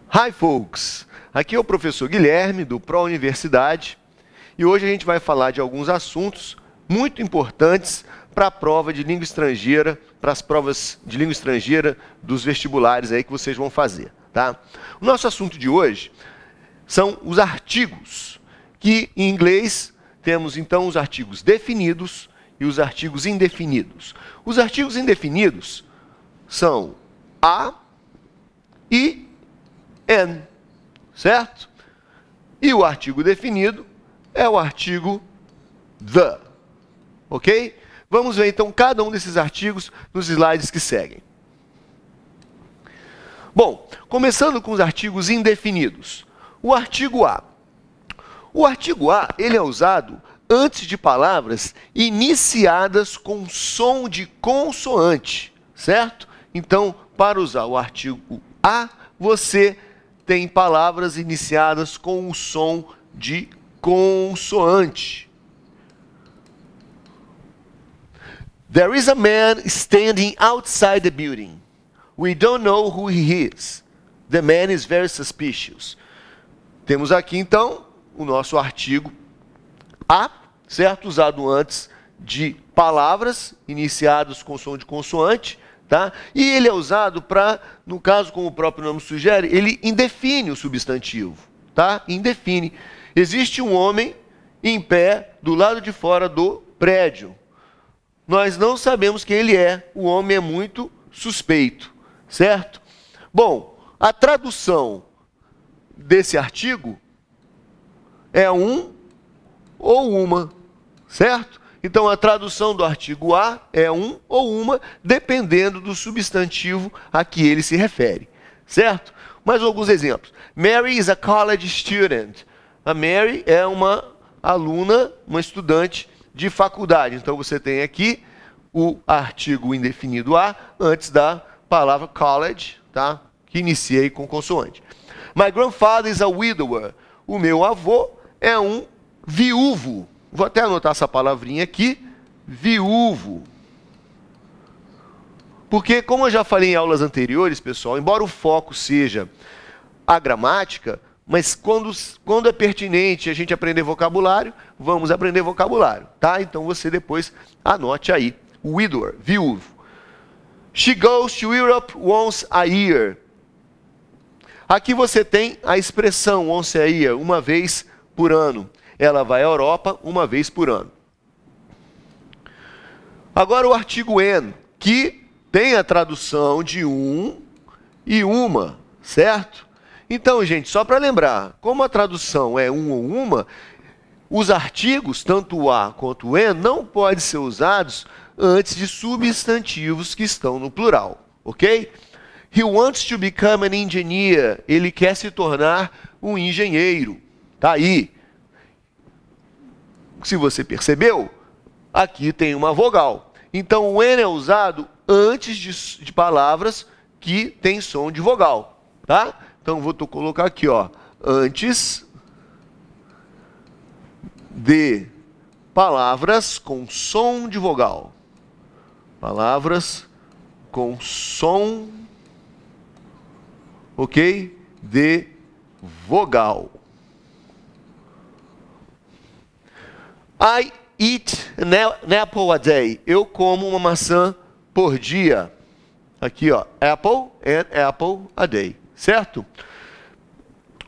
Hi folks, aqui é o professor Guilherme do Pro Universidade e hoje a gente vai falar de alguns assuntos muito importantes para a prova de língua estrangeira, para as provas de língua estrangeira dos vestibulares aí que vocês vão fazer, tá? O nosso assunto de hoje são os artigos, que em inglês temos então os artigos definidos e os artigos indefinidos. Os artigos indefinidos são a e N, certo? E o artigo definido é o artigo the, ok? Vamos ver então cada um desses artigos nos slides que seguem. Bom, começando com os artigos indefinidos. O artigo A. O artigo A, ele é usado antes de palavras iniciadas com som de consoante, certo? Então, para usar o artigo A, você tem palavras iniciadas com o som de consoante. There is a man standing outside the building. We don't know who he is. The man is very suspicious. Temos aqui, então, o nosso artigo A, certo? Usado antes de palavras iniciadas com som de consoante. Tá? E ele é usado para, no caso, como o próprio nome sugere, ele indefine o substantivo. Tá? Indefine. Existe um homem em pé do lado de fora do prédio. Nós não sabemos quem ele é. O homem é muito suspeito. Certo? Bom, a tradução desse artigo é um ou uma. Certo? Então, a tradução do artigo A é um ou uma, dependendo do substantivo a que ele se refere. Certo? Mais alguns exemplos. Mary is a college student. A Mary é uma aluna, uma estudante de faculdade. Então, você tem aqui o artigo indefinido A antes da palavra college, tá? Que inicia aí com consoante. My grandfather is a widower. O meu avô é um viúvo. Vou até anotar essa palavrinha aqui, viúvo. Porque, como eu já falei em aulas anteriores, pessoal, embora o foco seja a gramática, mas quando é pertinente a gente aprender vocabulário, vamos aprender vocabulário, tá? Então você depois anote aí, widower, viúvo. She goes to Europe once a year. Aqui você tem a expressão once a year, uma vez por ano. Ela vai à Europa uma vez por ano. Agora o artigo N, que tem a tradução de um e uma, certo? Então, gente, só para lembrar, como a tradução é um ou uma, os artigos, tanto o A quanto o N, não podem ser usados antes de substantivos que estão no plural, ok? He wants to become an engineer. Ele quer se tornar um engenheiro. Tá aí. Se você percebeu, aqui tem uma vogal. Então, o N é usado antes de palavras que têm som de vogal. Tá? Então, vou colocar aqui, ó, antes de palavras com som de vogal. Palavras com som, ok? De vogal. I eat an apple a day. Eu como uma maçã por dia. Aqui, ó, apple and apple a day. Certo?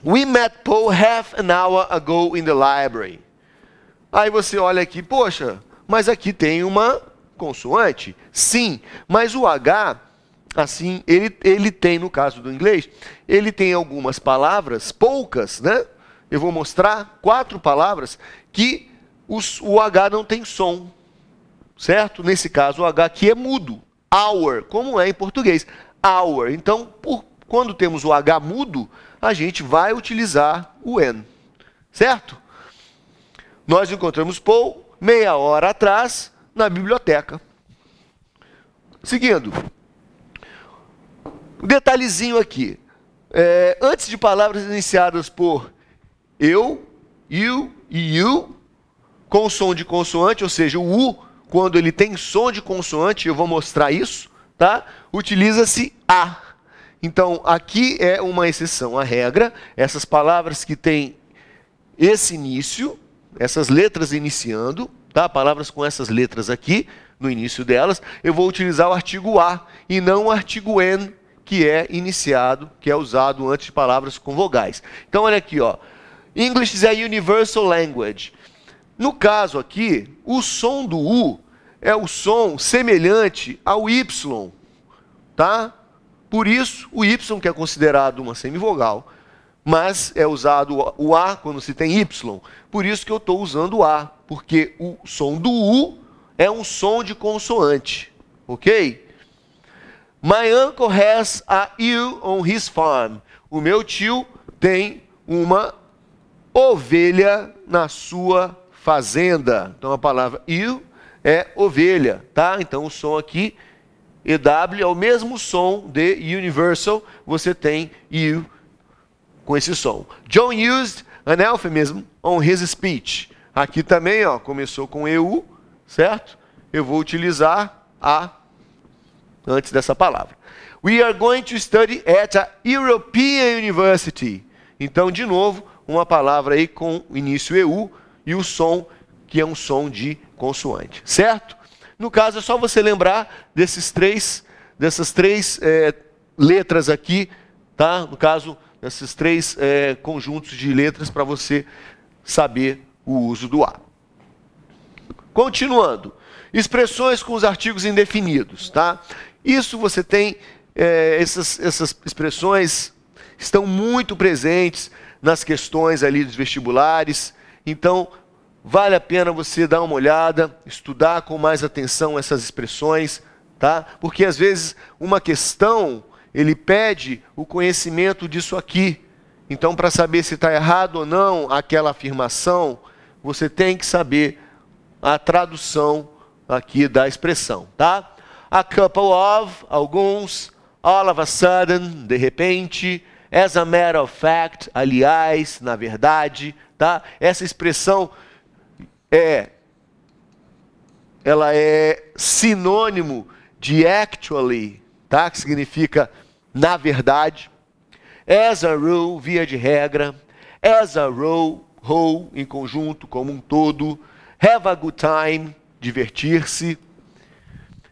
We met Paul half an hour ago in the library. Aí você olha aqui, poxa, mas aqui tem uma consoante. Sim, mas o H, assim, ele tem, no caso do inglês, ele tem algumas palavras, poucas, né? Eu vou mostrar 4 palavras que o H não tem som, certo? Nesse caso, o H aqui é mudo. Hour, como é em português. Hour. Então, quando temos o H mudo, a gente vai utilizar o N, certo? Nós encontramos Paul meia hora atrás na biblioteca. Seguindo. Um detalhezinho aqui. Antes de palavras iniciadas por eu, you e you, com som de consoante, ou seja, o U, quando ele tem som de consoante, eu vou mostrar isso, tá? Utiliza-se A. Então, aqui é uma exceção à regra. Essas palavras que têm esse início, essas letras iniciando, tá? Palavras com essas letras aqui, no início delas, eu vou utilizar o artigo a e não o artigo n, que é iniciado, que é usado antes de palavras com vogais. Então, olha aqui, ó. English is a universal language. No caso aqui, o som do U é o som semelhante ao Y, tá? Por isso, o Y, que é considerado uma semivogal, mas é usado o A quando se tem Y. Por isso que eu estou usando o A, porque o som do U é um som de consoante, ok? My uncle has a ewe on his farm. O meu tio tem uma ovelha na sua fazenda. Então a palavra ewe é ovelha, tá? Então o som aqui, EW, é o mesmo som de universal, você tem ewe com esse som. John used an euphemism on his speech. Aqui também, ó, começou com EU, certo? Eu vou utilizar a antes dessa palavra. We are going to study at a European University. Então, de novo, uma palavra aí com início EU e o som que é um som de consoante, certo? No caso, é só você lembrar dessas três letras aqui, tá? No caso, desses três conjuntos de letras para você saber o uso do A. Continuando, expressões com os artigos indefinidos, tá? Isso você tem, essas expressões estão muito presentes nas questões ali dos vestibulares, então vale a pena você dar uma olhada, estudar com mais atenção essas expressões, tá? Porque às vezes uma questão, ele pede o conhecimento disso aqui. Então, para saber se está errado ou não aquela afirmação, você tem que saber a tradução aqui da expressão, tá? A couple of, alguns, all of a sudden, de repente, as a matter of fact, aliás, na verdade, tá? Essa expressão ela é sinônimo de actually, tá? Que significa na verdade. As a rule, via de regra. As a whole, em conjunto, como um todo. Have a good time, divertir-se.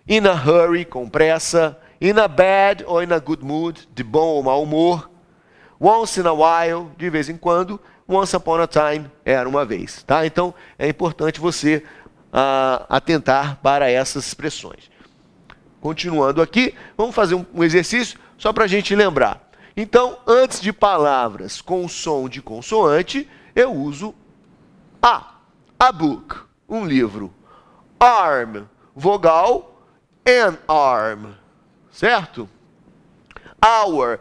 In a hurry, com pressa. In a bad or in a good mood, de bom ou mau humor. Once in a while, de vez em quando. Once upon a time, era uma vez. Tá? Então, é importante você atentar para essas expressões. Continuando aqui, vamos fazer um exercício só para a gente lembrar. Então, antes de palavras com som de consoante, eu uso a book, um livro. Arm, vogal, an arm, certo? Hour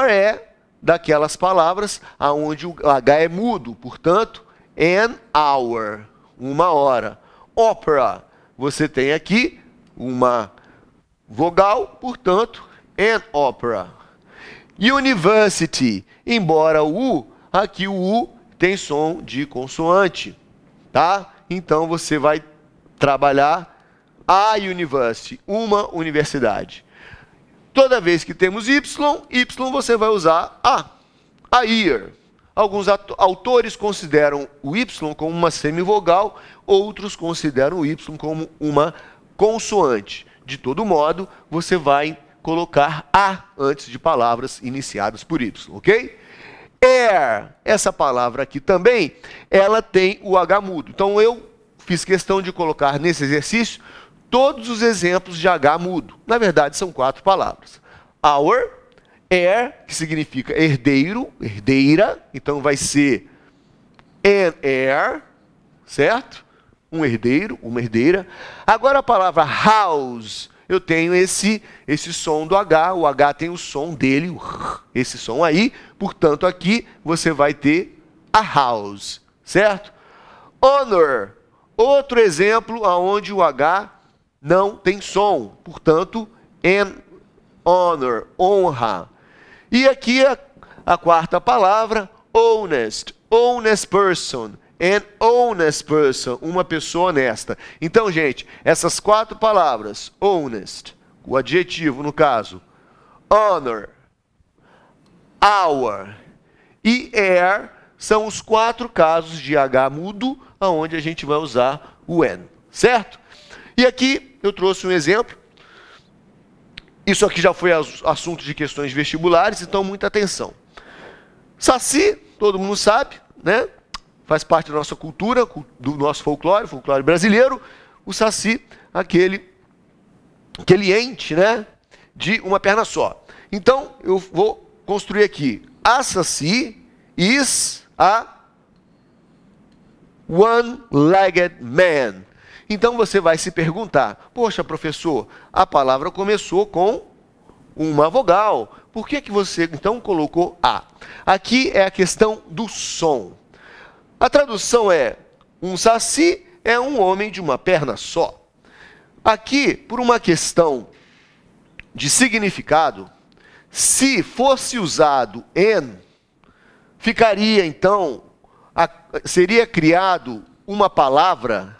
é daquelas palavras onde o H é mudo, portanto, an hour, uma hora. Opera, você tem aqui uma vogal, portanto, an opera. University, embora o U, aqui o U tem som de consoante, tá? Então você vai trabalhar a university, uma universidade. Toda vez que temos Y você vai usar a year. Alguns autores consideram o Y como uma semivogal, outros consideram o Y como uma consoante. De todo modo, você vai colocar A antes de palavras iniciadas por Y, ok? Air, essa palavra aqui também, ela tem o H mudo. Então eu fiz questão de colocar nesse exercício todos os exemplos de H mudo. Na verdade, são 4 palavras. Our, heir, que significa herdeiro, herdeira, então vai ser an heir, certo? Um herdeiro, uma herdeira. Agora a palavra house, eu tenho esse som do H, o H tem o som dele, esse som aí, portanto aqui você vai ter a house, certo? Honor, outro exemplo onde o H não tem som, portanto, an honor, honra. E aqui a quarta palavra, honest, honest person, an honest person, uma pessoa honesta. Então, gente, essas 4 palavras, honest, o adjetivo no caso, honor, our e air são os 4 casos de H mudo, onde a gente vai usar o N, certo? E aqui eu trouxe um exemplo. Isso aqui já foi assunto de questões vestibulares, então muita atenção. Saci, todo mundo sabe, né? Faz parte da nossa cultura, do nosso folclore brasileiro. O saci, aquele ente, né, de uma perna só. Então, eu vou construir aqui. A saci is a one-legged man. Então, você vai se perguntar, poxa, professor, a palavra começou com uma vogal. Por que você, então, colocou A? Aqui é a questão do som. A tradução é, um saci é um homem de uma perna só. Aqui, por uma questão de significado, se fosse usado en, ficaria então, seria criado uma palavra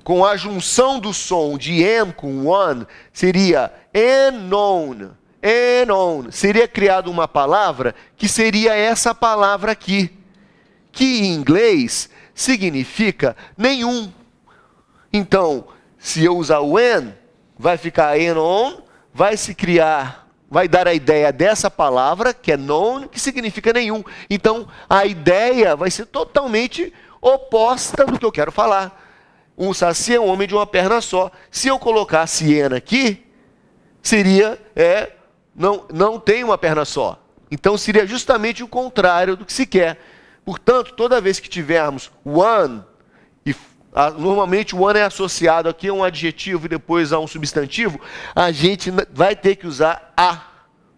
com a junção do som de en com one, seria enon. Enon. Seria criada uma palavra que seria essa palavra aqui, que em inglês significa nenhum. Então, se eu usar o en, vai ficar enon, vai se criar, vai dar a ideia dessa palavra, que é non, que significa nenhum. Então, a ideia vai ser totalmente oposta do que eu quero falar. Um saci é um homem de uma perna só. Se eu colocasse en aqui, seria, não tem uma perna só. Então, seria justamente o contrário do que se quer. Portanto, toda vez que tivermos one, normalmente o one é associado aqui a um adjetivo e depois a um substantivo, a gente vai ter que usar a,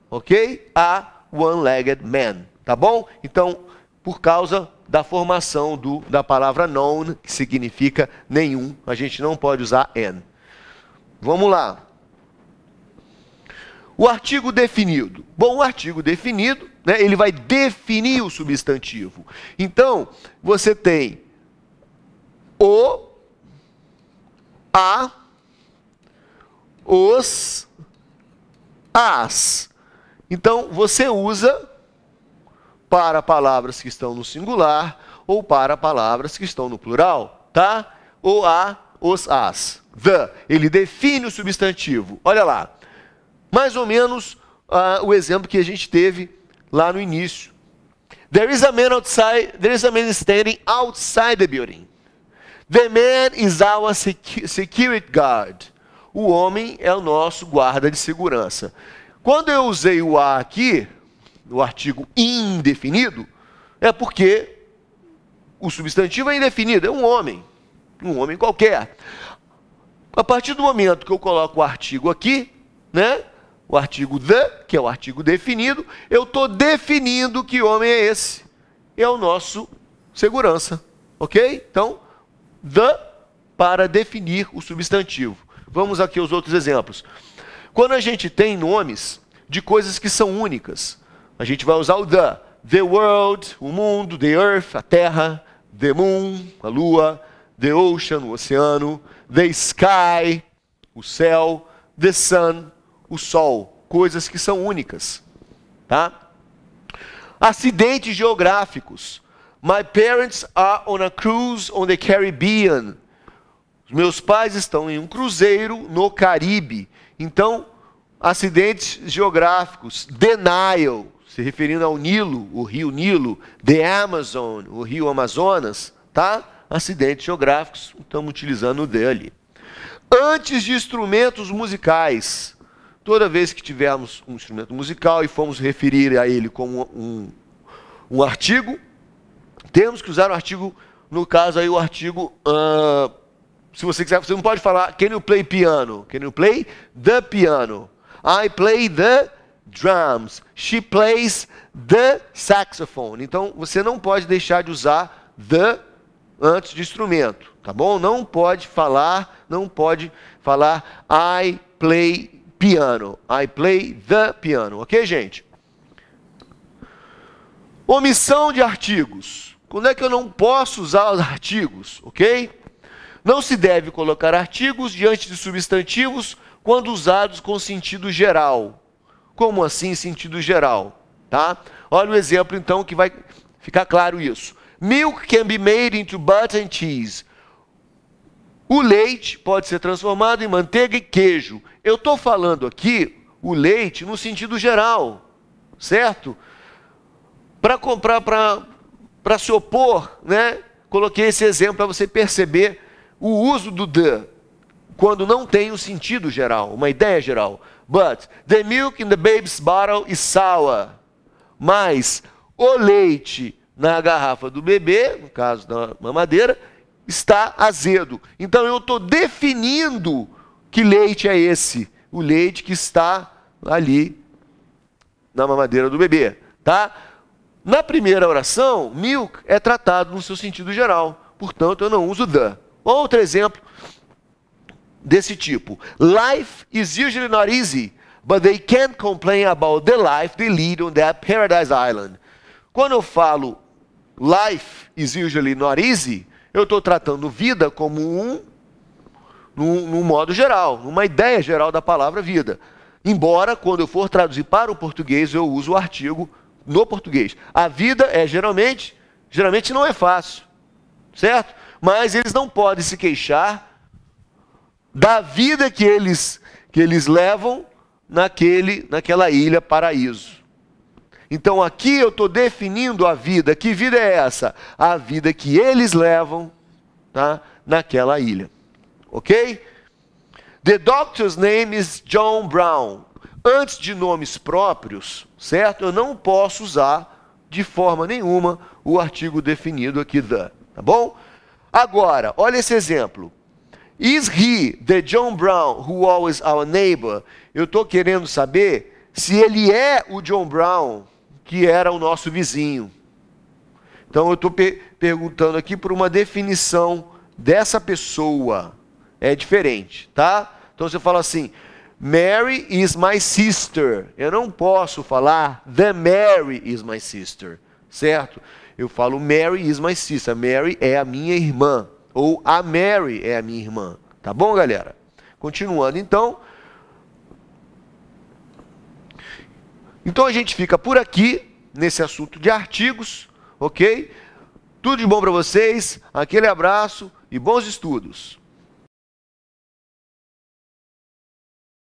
ok? A one-legged man, tá bom? Então, por causa da formação da palavra known, que significa nenhum, a gente não pode usar n. Vamos lá. O artigo definido. Bom, o artigo definido, né, ele vai definir o substantivo. Então, você tem o, a, os, as. Então, você usa para palavras que estão no singular ou para palavras que estão no plural, tá? O, a, os, as. The, ele define o substantivo. Olha lá. Mais ou menos o exemplo que a gente teve lá no início. There is a man standing outside the building. The man is our security guard. O homem é o nosso guarda de segurança. Quando eu usei o a aqui, no artigo indefinido, é porque o substantivo é indefinido, é um homem qualquer. A partir do momento que eu coloco o artigo aqui, né, o artigo the, que é o artigo definido, eu estou definindo que homem é esse. É o nosso segurança, ok? Então, the para definir o substantivo. Vamos aqui aos outros exemplos. Quando a gente tem nomes de coisas que são únicas, a gente vai usar o the world, o mundo, the earth, a terra, the moon, a lua, the ocean, o oceano, the sky, o céu, the sun, o sol, coisas que são únicas, tá? Acidentes geográficos. My parents are on a cruise on the Caribbean. Os meus pais estão em um cruzeiro no Caribe. Então, acidentes geográficos. The Nile, se referindo ao Nilo, o rio Nilo. The Amazon, o rio Amazonas, tá? Acidentes geográficos, estamos utilizando o the ali. Antes de instrumentos musicais. Toda vez que tivermos um instrumento musical e formos referir a ele como um artigo, temos que usar o artigo, no caso aí o artigo, se você quiser, você não pode falar, can you play piano? Can you play the piano? I play the drums. She plays the saxophone. Então, você não pode deixar de usar the antes de instrumento, tá bom? Não pode falar I play piano. I play the piano. Ok, gente? Omissão de artigos. Quando é que eu não posso usar os artigos? Ok? Não se deve colocar artigos diante de substantivos quando usados com sentido geral. Como assim, sentido geral? Tá? Olha o exemplo, então, que vai ficar claro isso. Milk can be made into butter and cheese. O leite pode ser transformado em manteiga e queijo. Eu estou falando aqui o leite no sentido geral, certo? Para se opor, né? Coloquei esse exemplo para você perceber o uso do the, quando não tem um sentido geral, uma ideia geral. But the milk in the baby's bottle is sour. Mas o leite na garrafa do bebê, no caso da mamadeira, está azedo. Então eu estou definindo que leite é esse. O leite que está ali na mamadeira do bebê. Tá? Na primeira oração, milk é tratado no seu sentido geral. Portanto, eu não uso the. Outro exemplo desse tipo. Life is usually not easy, but they can't complain about the life they lead on that paradise island. Quando eu falo life is usually not easy, eu estou tratando vida como num modo geral, uma ideia geral da palavra vida. Embora, quando eu for traduzir para o português, eu uso o artigo no português. A vida é geralmente não é fácil, certo? Mas eles não podem se queixar da vida que eles levam naquela ilha paraíso. Então aqui eu estou definindo a vida. Que vida é essa? A vida que eles levam, tá, naquela ilha. Ok? The doctor's name is John Brown. Antes de nomes próprios, certo? Eu não posso usar de forma nenhuma o artigo definido aqui the. Tá bom? Agora, olha esse exemplo. Is he the John Brown who always our neighbor? Eu estou querendo saber se ele é o John Brown que era o nosso vizinho. Então eu estou perguntando aqui por uma definição dessa pessoa. É diferente, tá? Então você fala assim, Mary is my sister. Eu não posso falar the Mary is my sister, certo? Eu falo Mary is my sister. Mary é a minha irmã. Ou a Mary é a minha irmã. Tá bom, galera? Continuando, então. Então a gente fica por aqui, nesse assunto de artigos, ok? Tudo de bom para vocês, aquele abraço e bons estudos.